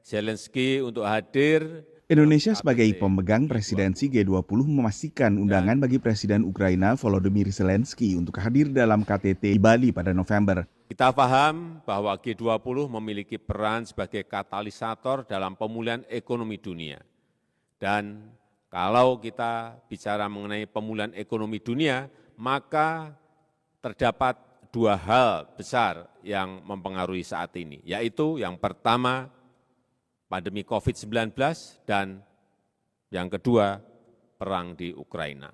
Zelensky untuk hadir. Indonesia sebagai pemegang presidensi G20 memastikan undangan bagi Presiden Ukraina Volodymyr Zelensky untuk hadir dalam KTT di Bali pada November. Kita paham bahwa G20 memiliki peran sebagai katalisator dalam pemulihan ekonomi dunia. Dan kalau kita bicara mengenai pemulihan ekonomi dunia, maka terdapat dua hal besar yang mempengaruhi saat ini, yaitu yang pertama, pandemi COVID-19, dan yang kedua, perang di Ukraina.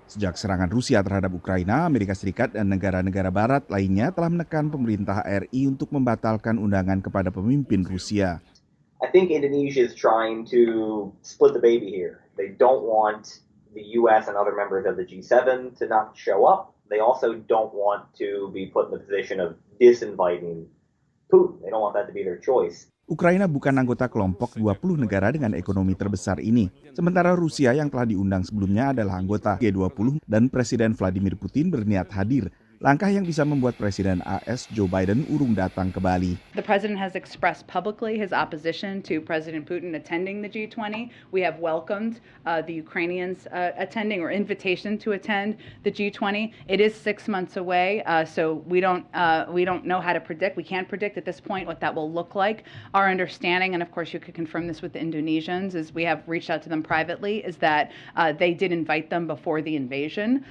Sejak serangan Rusia terhadap Ukraina, Amerika Serikat dan negara-negara barat lainnya telah menekan pemerintah RI untuk membatalkan undangan kepada pemimpin Rusia. I think Indonesia is trying to split the baby here. They don't want the US and other members of the G7 to not show up. They also don't want to be put in the position of disinviting Putin. They don't want that to be their choice. Ukraina bukan anggota kelompok 20 negara dengan ekonomi terbesar ini. Sementara Rusia yang telah diundang sebelumnya adalah anggota G20 dan Presiden Vladimir Putin berniat hadir. Langkah yang bisa membuat Presiden AS Joe Biden urung datang ke Bali. The president has expressed publicly his opposition to President Putin attending the G20. We have welcomed the Ukrainians attending or invitation to attend the G20. It is 6 months away, so we don't know how to predict. We can't predict at this point what that will look like. Our understanding, and of course you could confirm this with the Indonesians, is we have reached out to them privately, is that they did invite them before the invasion.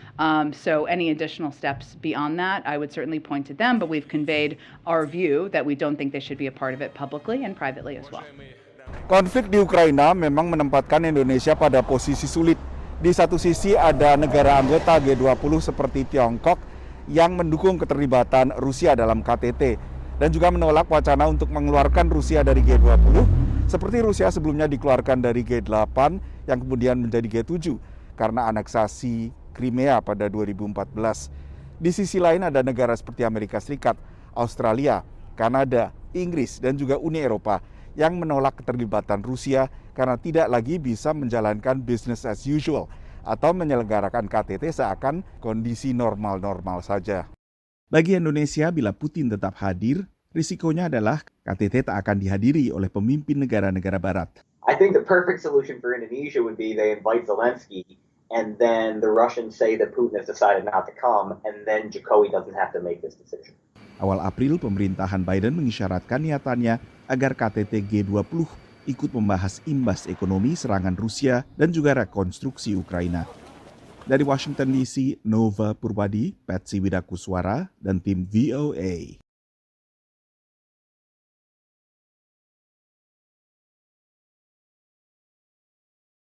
So any additional steps beyond that, I would certainly point to them, but we've conveyed our view that we don't think they should be a part of it publicly and privately as well. Konflik di Ukraina memang menempatkan Indonesia pada posisi sulit. Di satu sisi ada negara anggota G20 seperti Tiongkok yang mendukung keterlibatan Rusia dalam KTT dan juga menolak wacana untuk mengeluarkan Rusia dari G20 seperti Rusia sebelumnya dikeluarkan dari G8 yang kemudian menjadi G7 karena aneksasi Crimea pada 2014. Di sisi lain ada negara seperti Amerika Serikat, Australia, Kanada, Inggris, dan juga Uni Eropa yang menolak keterlibatan Rusia karena tidak lagi bisa menjalankan business as usual atau menyelenggarakan KTT seakan kondisi normal-normal saja. Bagi Indonesia, bila Putin tetap hadir, risikonya adalah KTT tak akan dihadiri oleh pemimpin negara-negara barat. I think the perfect solution for Indonesia would be they invite Zelensky, and then the Russians say that Putin has decided not to come, and then Jokowi doesn't have to make this decision. Awal April, pemerintahan Biden mengisyaratkan niatannya agar KTT G20 ikut membahas imbas ekonomi serangan Rusia dan juga rekonstruksi Ukraina. Dari Washington DC, Nova Purwadi, Patsy Widakuswara, dan tim VOA.